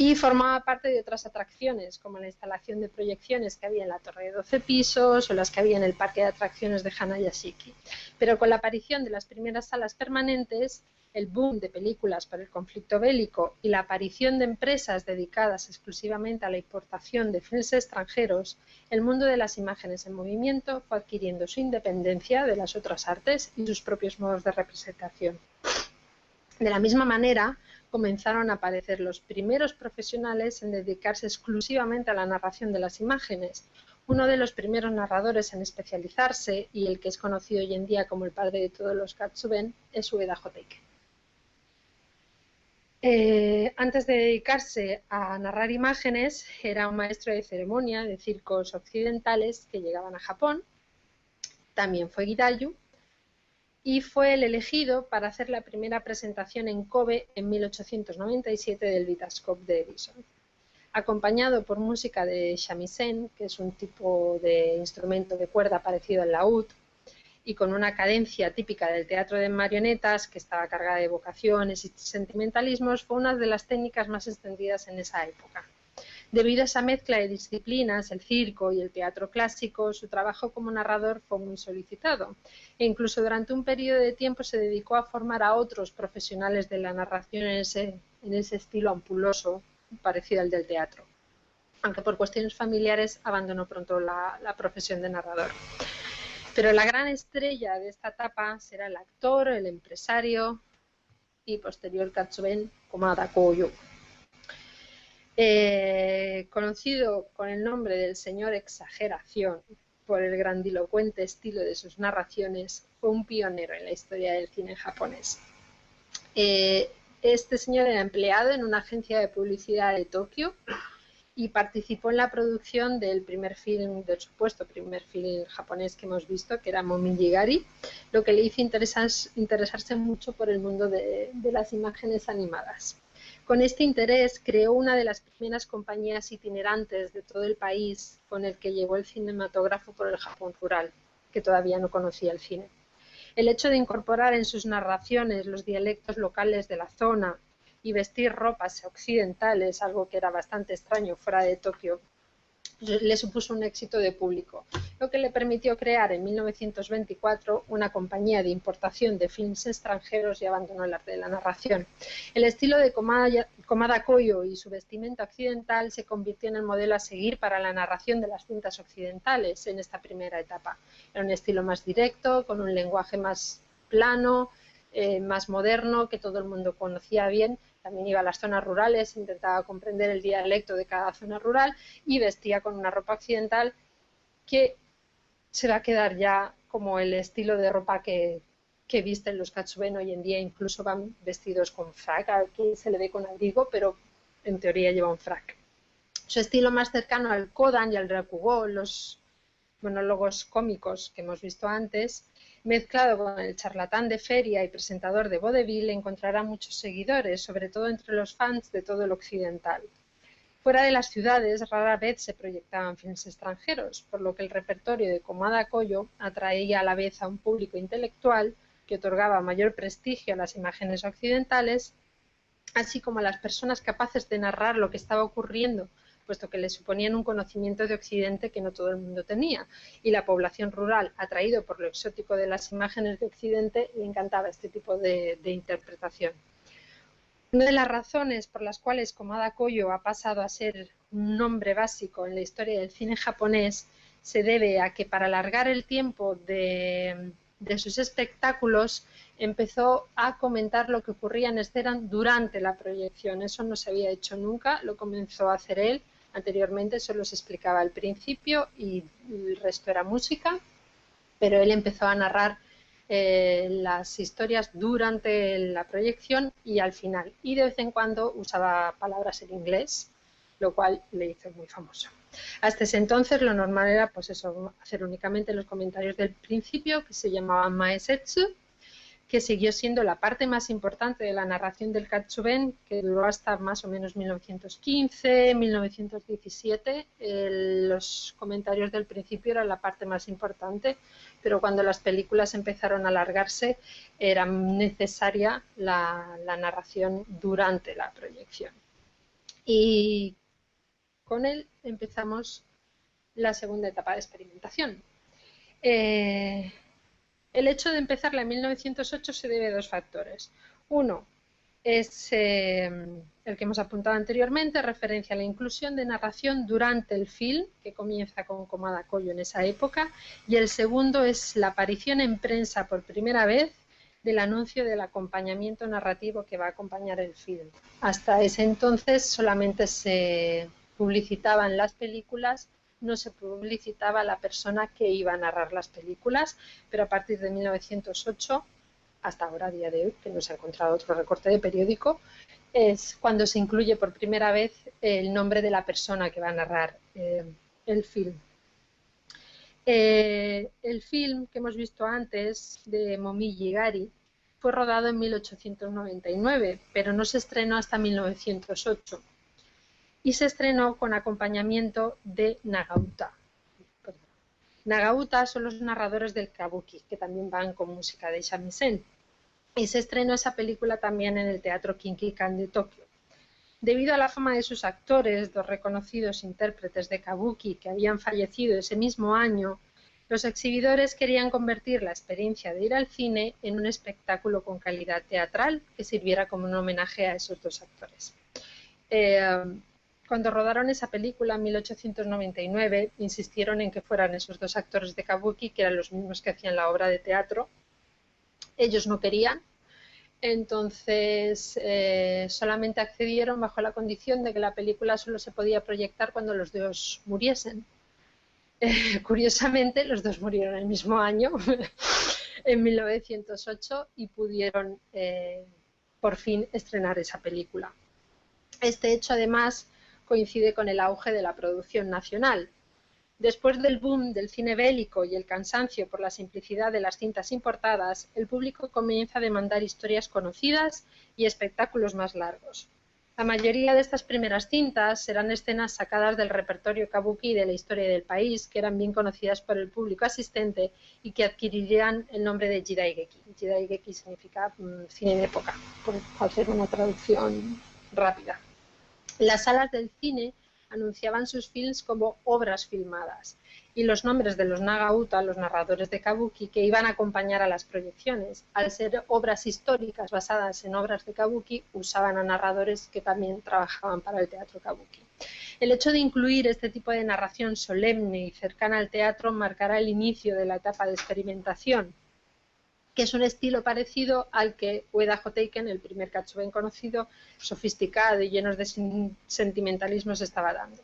Y formaba parte de otras atracciones, como la instalación de proyecciones que había en la torre de 12 pisos o las que había en el parque de atracciones de Hanayashiki. Pero con la aparición de las primeras salas permanentes, el boom de películas por el conflicto bélico y la aparición de empresas dedicadas exclusivamente a la importación de filmes extranjeros, el mundo de las imágenes en movimiento fue adquiriendo su independencia de las otras artes y sus propios modos de representación. De la misma manera, comenzaron a aparecer los primeros profesionales en dedicarse exclusivamente a la narración de las imágenes. Uno de los primeros narradores en especializarse, y el que es conocido hoy en día como el padre de todos los katsuben, es Ueda Hotake. Antes de dedicarse a narrar imágenes, era un maestro de ceremonia de circos occidentales que llegaban a Japón. También fue Gidayu y fue el elegido para hacer la primera presentación en Kobe en 1897 del Vitascope de Edison. Acompañado por música de shamisen, que es un tipo de instrumento de cuerda parecido al laúd, y con una cadencia típica del teatro de marionetas, que estaba cargada de vocaciones y sentimentalismos, fue una de las técnicas más extendidas en esa época. Debido a esa mezcla de disciplinas, el circo y el teatro clásico, su trabajo como narrador fue muy solicitado, e incluso durante un periodo de tiempo se dedicó a formar a otros profesionales de la narración en ese estilo ampuloso, parecido al del teatro, aunque por cuestiones familiares abandonó pronto la profesión de narrador. Pero la gran estrella de esta etapa será el actor, el empresario y posterior katsuben Komada Koyo. Conocido con el nombre del señor Exageración por el grandilocuente estilo de sus narraciones, fue un pionero en la historia del cine japonés. Este señor era empleado en una agencia de publicidad de Tokio y participó en la producción del supuesto primer film japonés que hemos visto, que era Momijigari, lo que le hizo interesarse mucho por el mundo de las imágenes animadas. Con este interés creó una de las primeras compañías itinerantes de todo el país, con el que llevó el cinematógrafo por el Japón rural, que todavía no conocía el cine. El hecho de incorporar en sus narraciones los dialectos locales de la zona y vestir ropas occidentales, algo que era bastante extraño fuera de Tokio, le supuso un éxito de público, lo que le permitió crear en 1924 una compañía de importación de films extranjeros y abandonó el arte de la narración. El estilo de Komada Koyo y su vestimenta occidental se convirtió en el modelo a seguir para la narración de las cintas occidentales en esta primera etapa. Era un estilo más directo, con un lenguaje más plano, más moderno, que todo el mundo conocía bien. También iba a las zonas rurales, intentaba comprender el dialecto de cada zona rural y vestía con una ropa occidental que se va a quedar ya como el estilo de ropa que visten los katsuben hoy en día. Incluso van vestidos con frac, aquí se le ve con abrigo, pero en teoría lleva un frac. Su estilo más cercano al kodan y al rakugo, los monólogos cómicos que hemos visto antes, mezclado con el charlatán de feria y presentador de vodevil, encontrará muchos seguidores, sobre todo entre los fans de todo el occidental. Fuera de las ciudades, rara vez se proyectaban films extranjeros, por lo que el repertorio de Komada Koyo atraía a la vez a un público intelectual que otorgaba mayor prestigio a las imágenes occidentales, así como a las personas capaces de narrar lo que estaba ocurriendo, puesto que le suponían un conocimiento de Occidente que no todo el mundo tenía, y la población rural, atraído por lo exótico de las imágenes de Occidente, le encantaba este tipo de interpretación. Una de las razones por las cuales Komada Koyo ha pasado a ser un nombre básico en la historia del cine japonés se debe a que, para alargar el tiempo de sus espectáculos, empezó a comentar lo que ocurría en escena durante la proyección. Eso no se había hecho nunca, lo comenzó a hacer él. Anteriormente solo se explicaba al principio y el resto era música, pero él empezó a narrar las historias durante la proyección y al final, y de vez en cuando usaba palabras en inglés, lo cual le hizo muy famoso. Hasta ese entonces lo normal era, pues eso, hacer únicamente los comentarios del principio, que se llamaban maesetsu, que siguió siendo la parte más importante de la narración del katsuben, que duró hasta más o menos 1915, 1917. Los comentarios del principio eran la parte más importante, pero cuando las películas empezaron a alargarse, era necesaria la narración durante la proyección. Y con él empezamos la segunda etapa de experimentación. El hecho de empezarla en 1908 se debe a dos factores. Uno es el que hemos apuntado anteriormente, referencia a la inclusión de narración durante el film, que comienza con Komada Koyo en esa época, y el segundo es la aparición en prensa por primera vez del anuncio del acompañamiento narrativo que va a acompañar el film. Hasta ese entonces solamente se publicitaban las películas, no se publicitaba la persona que iba a narrar las películas, pero a partir de 1908, hasta ahora, a día de hoy, que no se ha encontrado otro recorte de periódico, es cuando se incluye por primera vez el nombre de la persona que va a narrar el film. El film que hemos visto antes, de Momiji Gari, fue rodado en 1899, pero no se estrenó hasta 1908. Y se estrenó con acompañamiento de Nagauta. Nagauta son los narradores del kabuki, que también van con música de shamisen. Y se estrenó esa película también en el Teatro Kinkikan de Tokio. Debido a la fama de sus actores, dos reconocidos intérpretes de kabuki que habían fallecido ese mismo año, los exhibidores querían convertir la experiencia de ir al cine en un espectáculo con calidad teatral que sirviera como un homenaje a esos dos actores. Cuando rodaron esa película en 1899, insistieron en que fueran esos dos actores de kabuki, que eran los mismos que hacían la obra de teatro. Ellos no querían, entonces solamente accedieron bajo la condición de que la película solo se podía proyectar cuando los dos muriesen. Curiosamente, los dos murieron el mismo año, en 1908, y pudieron por fin estrenar esa película. Este hecho, además, coincide con el auge de la producción nacional. Después del boom del cine bélico y el cansancio por la simplicidad de las cintas importadas, el público comienza a demandar historias conocidas y espectáculos más largos. La mayoría de estas primeras cintas serán escenas sacadas del repertorio kabuki de la historia del país, que eran bien conocidas por el público asistente y que adquirirían el nombre de Jidaigeki. Jidaigeki significa cine de época, por hacer una traducción rápida. Las salas del cine anunciaban sus films como obras filmadas, y los nombres de los Nagauta, los narradores de kabuki, que iban a acompañar a las proyecciones, al ser obras históricas basadas en obras de kabuki, usaban a narradores que también trabajaban para el teatro kabuki. El hecho de incluir este tipo de narración solemne y cercana al teatro marcará el inicio de la etapa de experimentación, que es un estilo parecido al que Ueda Hoteiken, el primer Katsuben conocido, sofisticado y llenos de sentimentalismos, estaba dando.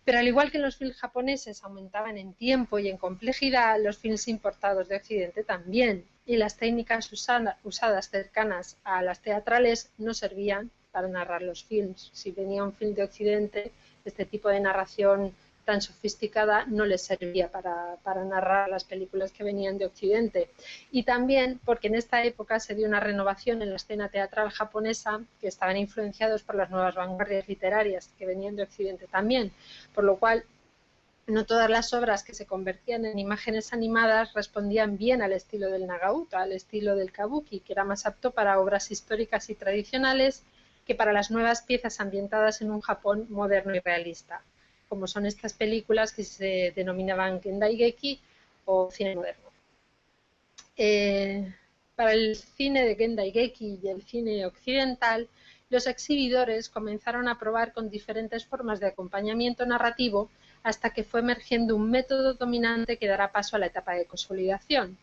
Pero al igual que los films japoneses aumentaban en tiempo y en complejidad, los films importados de Occidente también, y las técnicas usadas cercanas a las teatrales no servían para narrar los films. Si venía un film de Occidente, este tipo de narración tan sofisticada no les servía para narrar las películas que venían de Occidente. Y también porque en esta época se dio una renovación en la escena teatral japonesa, que estaban influenciados por las nuevas vanguardias literarias que venían de Occidente también, por lo cual no todas las obras que se convertían en imágenes animadas respondían bien al estilo del Nagauta, al estilo del kabuki, que era más apto para obras históricas y tradicionales que para las nuevas piezas ambientadas en un Japón moderno y realista, como son estas películas que se denominaban Gendaigeki o cine moderno. Para el cine de Gendaigeki y el cine occidental, los exhibidores comenzaron a probar con diferentes formas de acompañamiento narrativo hasta que fue emergiendo un método dominante que dará paso a la etapa de consolidación.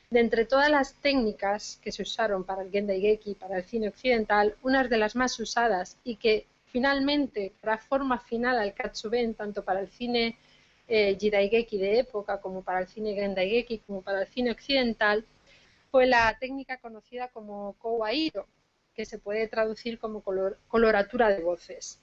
De entre todas las técnicas que se usaron para el Gendaigeki y para el cine occidental, unas de las más usadas y que finalmente dará forma final al Katsuben, tanto para el cine Jidaigeki de época como para el cine Gendaigeki como para el cine occidental, fue la técnica conocida como Kowairo, que se puede traducir como coloratura de voces.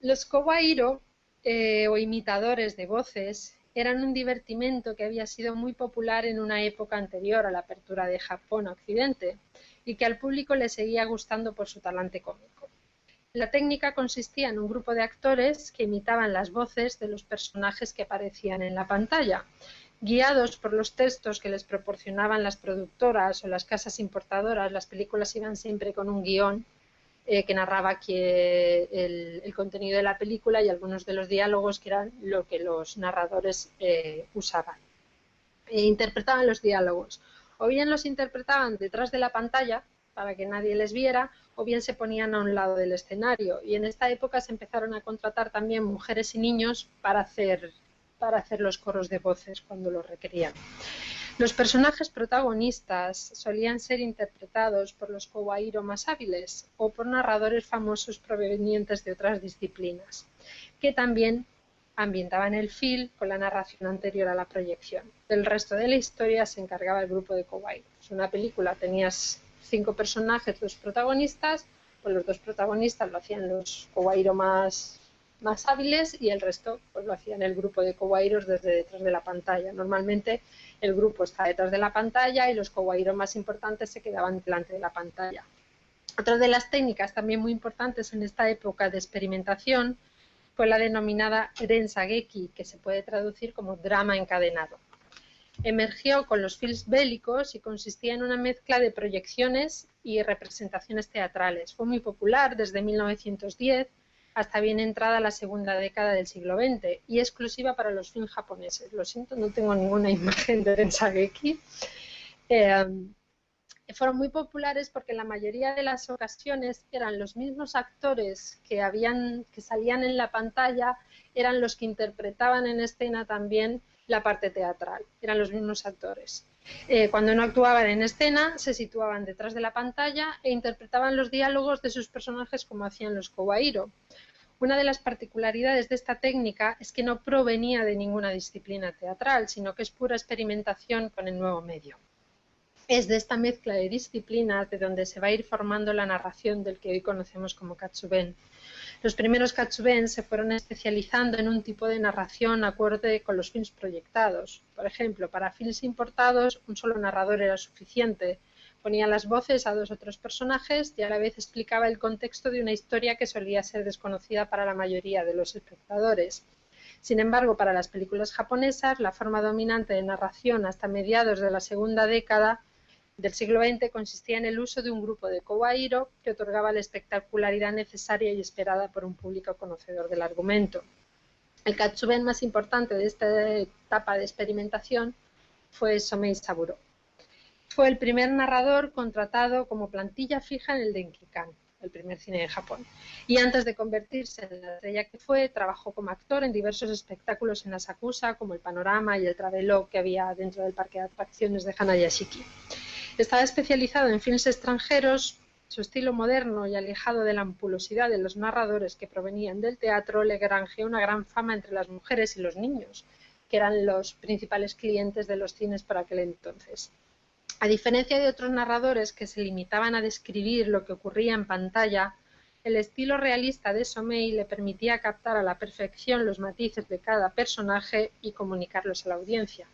Los Kowairo, o imitadores de voces, eran un divertimento que había sido muy popular en una época anterior a la apertura de Japón a Occidente y que al público le seguía gustando por su talante cómico. La técnica consistía en un grupo de actores que imitaban las voces de los personajes que aparecían en la pantalla, guiados por los textos que les proporcionaban las productoras o las casas importadoras. Las películas iban siempre con un guión que narraba el contenido de la película y algunos de los diálogos que eran lo que los narradores usaban. Interpretaban los diálogos. O bien los interpretaban detrás de la pantalla para que nadie les viera, o bien se ponían a un lado del escenario. Y en esta época se empezaron a contratar también mujeres y niños para hacer los coros de voces cuando lo requerían. Los personajes protagonistas solían ser interpretados por los kawairo más hábiles o por narradores famosos provenientes de otras disciplinas, que también ambientaban el film con la narración anterior a la proyección. Del resto de la historia se encargaba el grupo de kawairo. En una película tenías 5 personajes, 2 protagonistas, pues los 2 protagonistas lo hacían los kawairo más hábiles y el resto pues lo hacían el grupo de kawairos desde detrás de la pantalla. Normalmente el grupo está detrás de la pantalla y los kawairo más importantes se quedaban delante de la pantalla. Otra de las técnicas también muy importantes en esta época de experimentación fue la denominada Rensageki, que se puede traducir como drama encadenado. Emergió con los films bélicos y consistía en una mezcla de proyecciones y representaciones teatrales. Fue muy popular desde 1910 hasta bien entrada la segunda década del siglo XX y exclusiva para los films japoneses. Lo siento, no tengo ninguna imagen de Rensageki. Fueron muy populares porque en la mayoría de las ocasiones eran los mismos actores que salían en la pantalla, eran los que interpretaban en escena también la parte teatral, eran los mismos actores. Cuando no actuaban en escena, se situaban detrás de la pantalla e interpretaban los diálogos de sus personajes como hacían los kawairo. Una de las particularidades de esta técnica es que no provenía de ninguna disciplina teatral, sino que es pura experimentación con el nuevo medio. Es de esta mezcla de disciplinas de donde se va a ir formando la narración del que hoy conocemos como katsuben. Los primeros katsuben se fueron especializando en un tipo de narración acorde con los films proyectados. Por ejemplo, para films importados, un solo narrador era suficiente. Ponía las voces a 2 o 3 personajes y a la vez explicaba el contexto de una historia que solía ser desconocida para la mayoría de los espectadores. Sin embargo, para las películas japonesas, la forma dominante de narración hasta mediados de la segunda década del siglo XX consistía en el uso de un grupo de kawairo que otorgaba la espectacularidad necesaria y esperada por un público conocedor del argumento. El katsuben más importante de esta etapa de experimentación fue Somei Saburo. Fue el primer narrador contratado como plantilla fija en el Denkikan, el primer cine de Japón. Y antes de convertirse en la estrella que fue, trabajó como actor en diversos espectáculos en Asakusa, como el Panorama y el Travelogue que había dentro del parque de atracciones de Hanayashiki. Estaba especializado en films extranjeros. Su estilo moderno y alejado de la ampulosidad de los narradores que provenían del teatro le granjeó una gran fama entre las mujeres y los niños, que eran los principales clientes de los cines por aquel entonces. A diferencia de otros narradores que se limitaban a describir lo que ocurría en pantalla, el estilo realista de Somei le permitía captar a la perfección los matices de cada personaje y comunicarlos a la audiencia.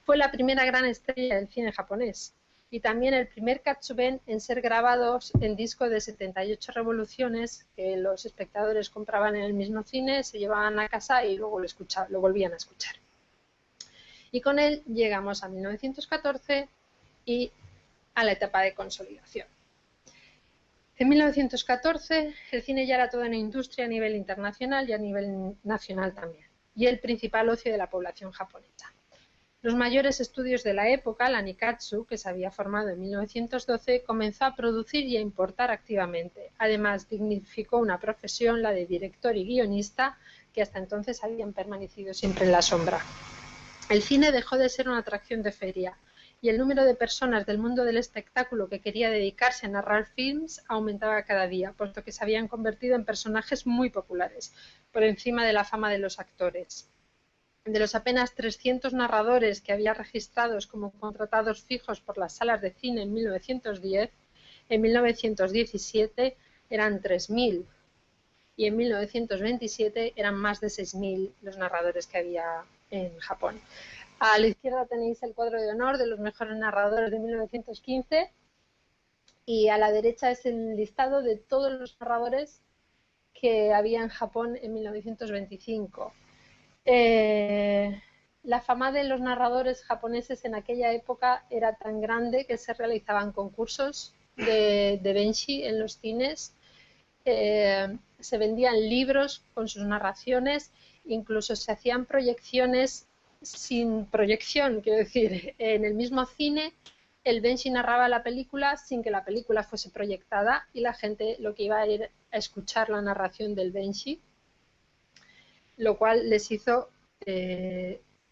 Fue la primera gran estrella del cine japonés y también el primer katsuben en ser grabados en disco de 78 revoluciones que los espectadores compraban en el mismo cine, se llevaban a casa y luego lo volvían a escuchar. Y con él llegamos a 1914 y a la etapa de consolidación. En 1914 el cine ya era toda una industria a nivel internacional y a nivel nacional también, y el principal ocio de la población japonesa. Los mayores estudios de la época, la Nikkatsu, que se había formado en 1912, comenzó a producir y a importar activamente. Además, dignificó una profesión, la de director y guionista, que hasta entonces habían permanecido siempre en la sombra. El cine dejó de ser una atracción de feria y el número de personas del mundo del espectáculo que quería dedicarse a narrar films aumentaba cada día, puesto que se habían convertido en personajes muy populares, por encima de la fama de los actores. De los apenas 300 narradores que había registrados como contratados fijos por las salas de cine en 1910, en 1917 eran 3.000 y en 1927 eran más de 6.000 los narradores que había en Japón. A la izquierda tenéis el cuadro de honor de los mejores narradores de 1915 y a la derecha es el listado de todos los narradores que había en Japón en 1925. La fama de los narradores japoneses en aquella época era tan grande que se realizaban concursos de benshi en los cines, se vendían libros con sus narraciones, incluso se hacían proyecciones sin proyección, quiero decir, en el mismo cine el benshi narraba la película sin que la película fuese proyectada y la gente lo que iba a ir a escuchar la narración del benshi, lo cual les hizo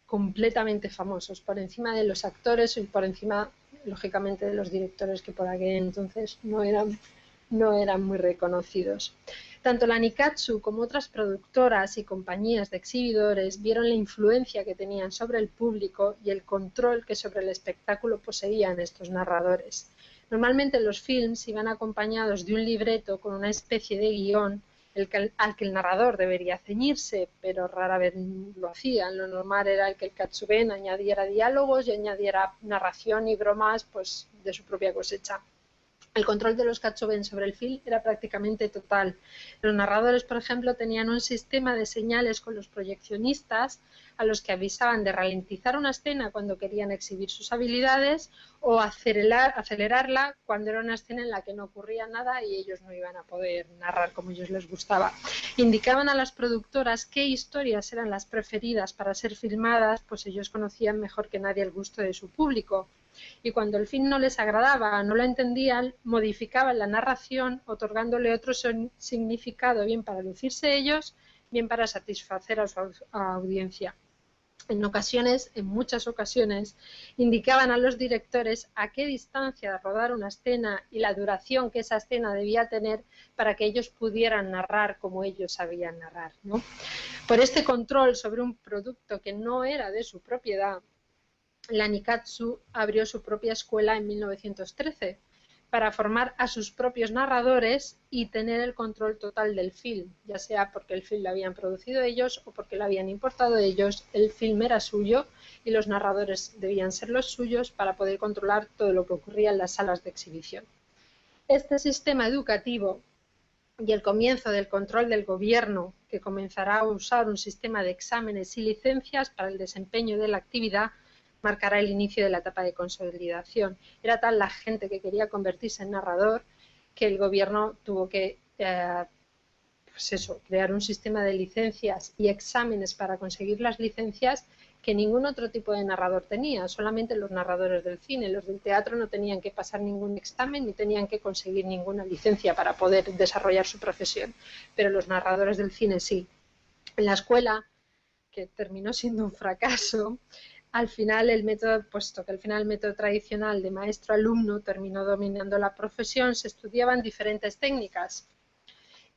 completamente famosos, por encima de los actores y por encima, lógicamente, de los directores, que por aquel entonces no eran muy reconocidos. Tanto la Nikkatsu como otras productoras y compañías de exhibidores vieron la influencia que tenían sobre el público y el control que sobre el espectáculo poseían estos narradores. Normalmente los films iban acompañados de un libreto con una especie de guión al que el narrador debería ceñirse, pero rara vez lo hacían. Lo normal era el que el katsuben añadiera diálogos y añadiera narración y bromas, pues, de su propia cosecha. El control de los katsuben sobre el film era prácticamente total. Los narradores, por ejemplo, tenían un sistema de señales con los proyeccionistas a los que avisaban de ralentizar una escena cuando querían exhibir sus habilidades o acelerarla cuando era una escena en la que no ocurría nada y ellos no iban a poder narrar como a ellos les gustaba. Indicaban a las productoras qué historias eran las preferidas para ser filmadas, pues ellos conocían mejor que nadie el gusto de su público. Y cuando el film no les agradaba, no lo entendían, modificaban la narración, otorgándole otro significado, bien para lucirse ellos, bien para satisfacer a su audiencia. En muchas ocasiones, indicaban a los directores a qué distancia rodar una escena y la duración que esa escena debía tener para que ellos pudieran narrar como ellos sabían narrar, ¿no? Por este control sobre un producto que no era de su propiedad, la Nikkatsu abrió su propia escuela en 1913 para formar a sus propios narradores y tener el control total del film, ya sea porque el film lo habían producido ellos o porque lo habían importado ellos. El film era suyo y los narradores debían ser los suyos para poder controlar todo lo que ocurría en las salas de exhibición. Este sistema educativo y el comienzo del control del gobierno, que comenzará a usar un sistema de exámenes y licencias para el desempeño de la actividad, marcará el inicio de la etapa de consolidación. Era tal la gente que quería convertirse en narrador que el gobierno tuvo que crear un sistema de licencias y exámenes para conseguir las licencias que ningún otro tipo de narrador tenía, solamente los narradores del cine. Los del teatro no tenían que pasar ningún examen ni tenían que conseguir ninguna licencia para poder desarrollar su profesión, pero los narradores del cine sí. En la escuela, que terminó siendo un fracaso, al final el método tradicional de maestro-alumno terminó dominando la profesión. Se estudiaban diferentes técnicas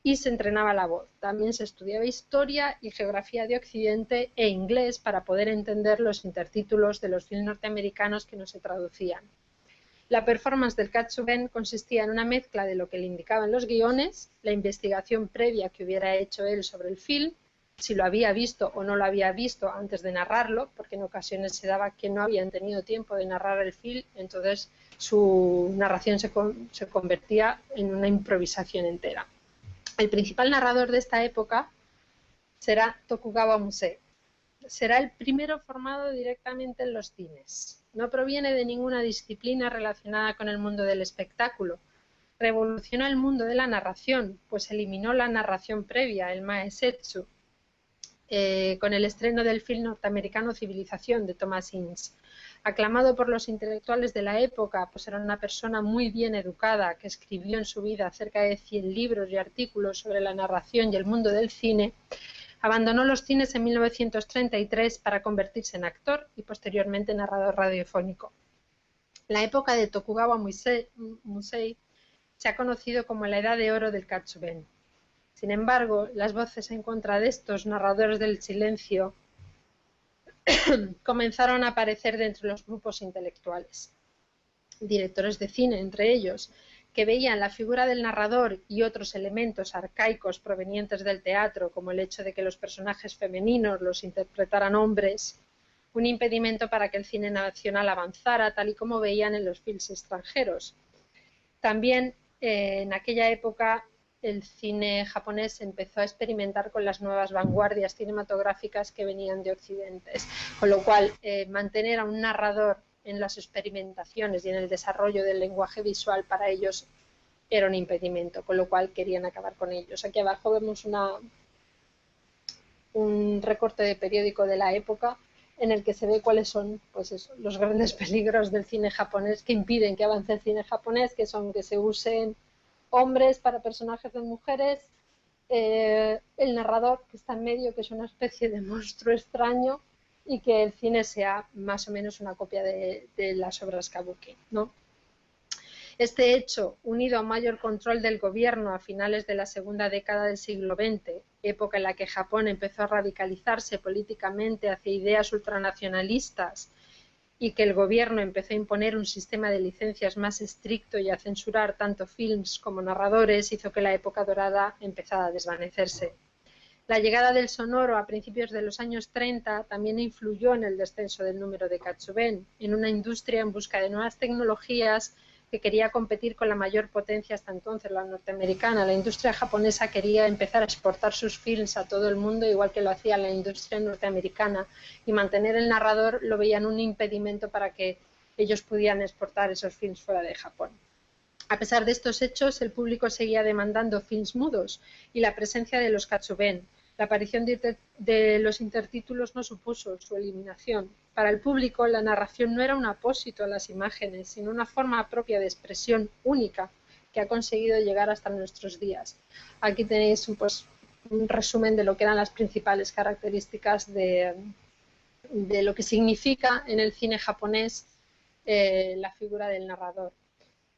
y se entrenaba la voz. También se estudiaba historia y geografía de Occidente e inglés para poder entender los intertítulos de los filmes norteamericanos que no se traducían. La performance del katsuben consistía en una mezcla de lo que le indicaban los guiones, la investigación previa que hubiera hecho él sobre el film, si lo había visto o no lo había visto antes de narrarlo, porque en ocasiones se daba que no habían tenido tiempo de narrar el film, entonces su narración se convertía en una improvisación entera. El principal narrador de esta época será Tokugawa Musē. Será el primero formado directamente en los cines. No proviene de ninguna disciplina relacionada con el mundo del espectáculo. Revolucionó el mundo de la narración, pues eliminó la narración previa, el maesetsu, con el estreno del film norteamericano Civilización, de Thomas Ince. Aclamado por los intelectuales de la época, pues era una persona muy bien educada que escribió en su vida cerca de 100 libros y artículos sobre la narración y el mundo del cine. Abandonó los cines en 1933 para convertirse en actor y posteriormente narrador radiofónico. La época de Tokugawa Musē se ha conocido como la Edad de Oro del Katsuben. Sin embargo, las voces en contra de estos narradores del silencio comenzaron a aparecer dentro de los grupos intelectuales. Directores de cine, entre ellos, que veían la figura del narrador y otros elementos arcaicos provenientes del teatro, como el hecho de que los personajes femeninos los interpretaran hombres, un impedimento para que el cine nacional avanzara, tal y como veían en los films extranjeros. También en aquella época el cine japonés empezó a experimentar con las nuevas vanguardias cinematográficas que venían de Occidente, con lo cual mantener a un narrador en las experimentaciones y en el desarrollo del lenguaje visual para ellos era un impedimento, con lo cual querían acabar con ellos. Aquí abajo vemos un recorte de periódico de la época en el que se ve cuáles son, pues eso, los grandes peligros del cine japonés que impiden que avance el cine japonés, que son que se usen hombres para personajes de mujeres, el narrador que está en medio, que es una especie de monstruo extraño, y que el cine sea más o menos una copia de las obras kabuki, ¿no? Este hecho, unido a un mayor control del gobierno a finales de la segunda década del siglo XX, época en la que Japón empezó a radicalizarse políticamente hacia ideas ultranacionalistas y que el gobierno empezó a imponer un sistema de licencias más estricto y a censurar tanto films como narradores, hizo que la época dorada empezara a desvanecerse. La llegada del sonoro a principios de los años 30 también influyó en el descenso del número de katsuben, en una industria en busca de nuevas tecnologías que quería competir con la mayor potencia hasta entonces, la norteamericana. La industria japonesa quería empezar a exportar sus films a todo el mundo, igual que lo hacía la industria norteamericana, y mantener el narrador lo veían un impedimento para que ellos pudieran exportar esos films fuera de Japón. A pesar de estos hechos, el público seguía demandando films mudos y la presencia de los katsuben. La aparición de los intertítulos no supuso su eliminación. Para el público, la narración no era un apósito a las imágenes, sino una forma propia de expresión única que ha conseguido llegar hasta nuestros días. Aquí tenéis un resumen de lo que eran las principales características de lo que significa en el cine japonés la figura del narrador.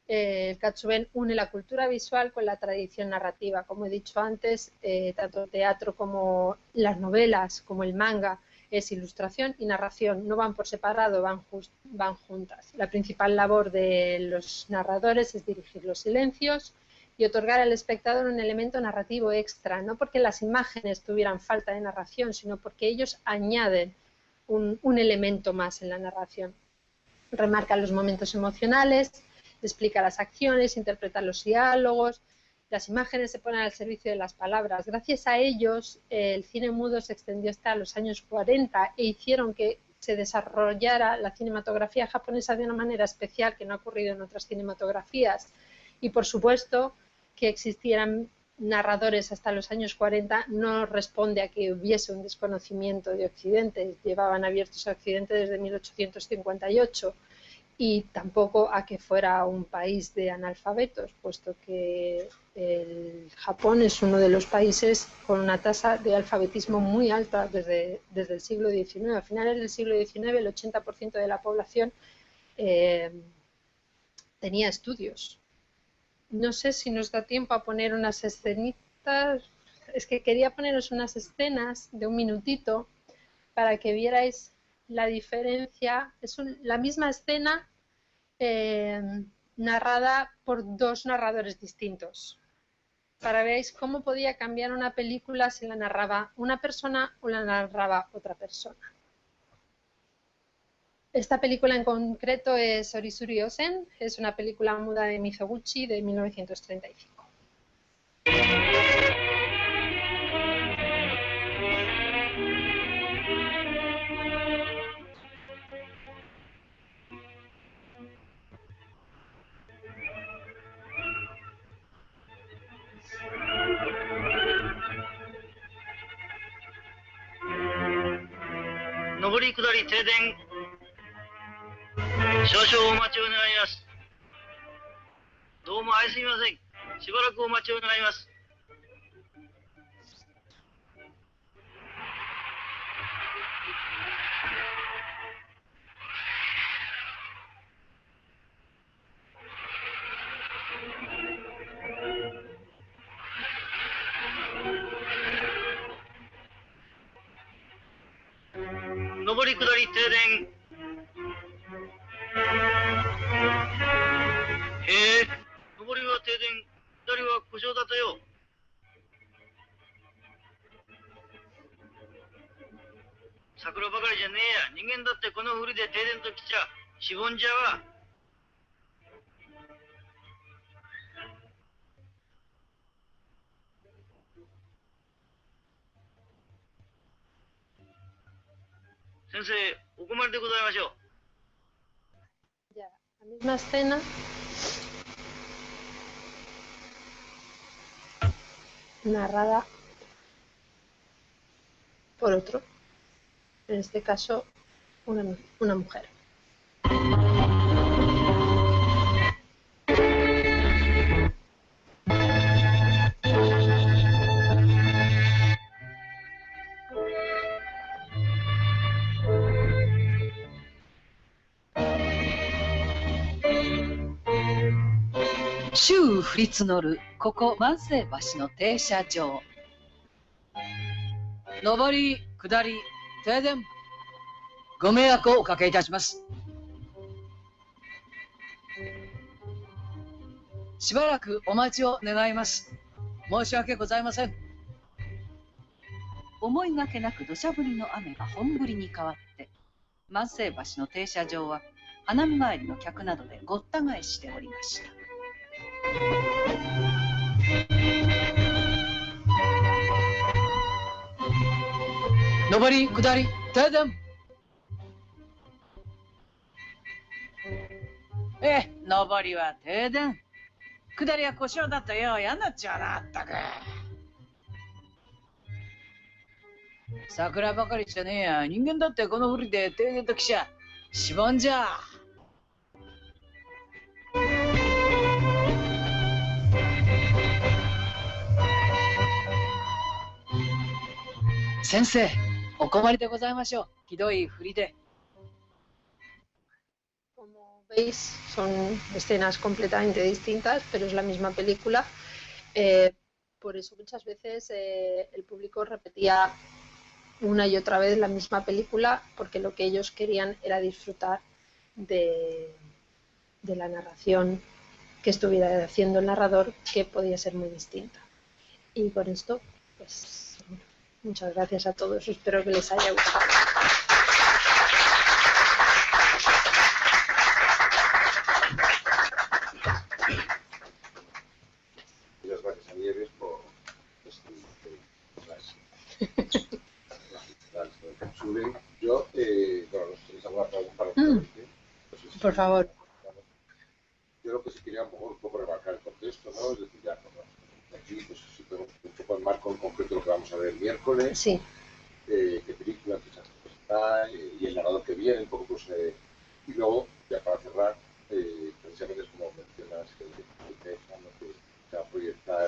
El katsuben une la cultura visual con la tradición narrativa. Como he dicho antes, tanto el teatro como las novelas, como el manga, es ilustración y narración. No van por separado, van juntas. La principal labor de los narradores es dirigir los silencios y otorgar al espectador un elemento narrativo extra, no porque las imágenes tuvieran falta de narración, sino porque ellos añaden un elemento más en la narración. Remarcan los momentos emocionales, explica las acciones, interpreta los diálogos, las imágenes se ponen al servicio de las palabras. Gracias a ellos, el cine mudo se extendió hasta los años 40 e hicieron que se desarrollara la cinematografía japonesa de una manera especial que no ha ocurrido en otras cinematografías. Y por supuesto que existieran narradores hasta los años 40 no responde a que hubiese un desconocimiento de Occidente. Llevaban abiertos a Occidente desde 1858. Y tampoco a que fuera un país de analfabetos, puesto que el Japón es uno de los países con una tasa de alfabetismo muy alta desde el siglo XIX. A finales del siglo XIX el 80% de la población tenía estudios. No sé si nos da tiempo a poner unas escenitas, es que quería poneros unas escenas de un minutito para que vierais la diferencia. Es la misma escena narrada por dos narradores distintos, para que veáis cómo podía cambiar una película si la narraba una persona o la narraba otra persona. Esta película en concreto es Orisuri Osen, es una película muda de Mizoguchi de 1935. 上り下り停電。少々お待ちを願います。どうも愛すみません。しばらくお待ちを願います。上り下り停電。へえ、上りは停電、下りは故障だとよ。桜ばかりじゃねえや。人間だってこの降りで停電ときちゃしぼんじゃうわ。先生、お困りでございましょう。Ya, la misma escena. Narrada por otro, en este caso una mujer. 周雨降り積もるここ万世橋の停車場。上り下り停電。ご迷惑をおかけいたします。しばらくお待ちを願います。申し訳ございません。思いがけなく土砂降りの雨が本降りに変わって、万世橋の停車場は花見参りの客などでごった返しておりました。上り下り停電。上りは停電。下りは故障だったよ。嫌になっちゃうな、あったく。桜ばかりじゃねえや。人間だってこの降りで停電ときちゃしぼんじゃ。先生、お困りでございましょう。ひどい降りで。Como veis, son escenas completamente distintas, pero es la misma película. Por eso muchas veces el público repetía una y otra vez la misma película, porque lo que ellos querían era disfrutar de la narración que estuviera haciendo el narrador, que podía ser muy distinta. Y con esto, pues, muchas gracias a todos. Espero que les haya gustado. Muchas gracias a Nieves por las suben. Yo, bueno, no sé si tenéis alguna pregunta. Por favor. Yo creo que sí quería un poco remarcar el contexto, ¿no? Es decir, ya aquí, pues sí tenemos un poco el marco en concreto de lo que vamos a ver el miércoles. Sí. Qué película, qué está, y el narrador que viene, un poco pues... y luego, ya para cerrar, precisamente es como mencionas que se va a proyectar...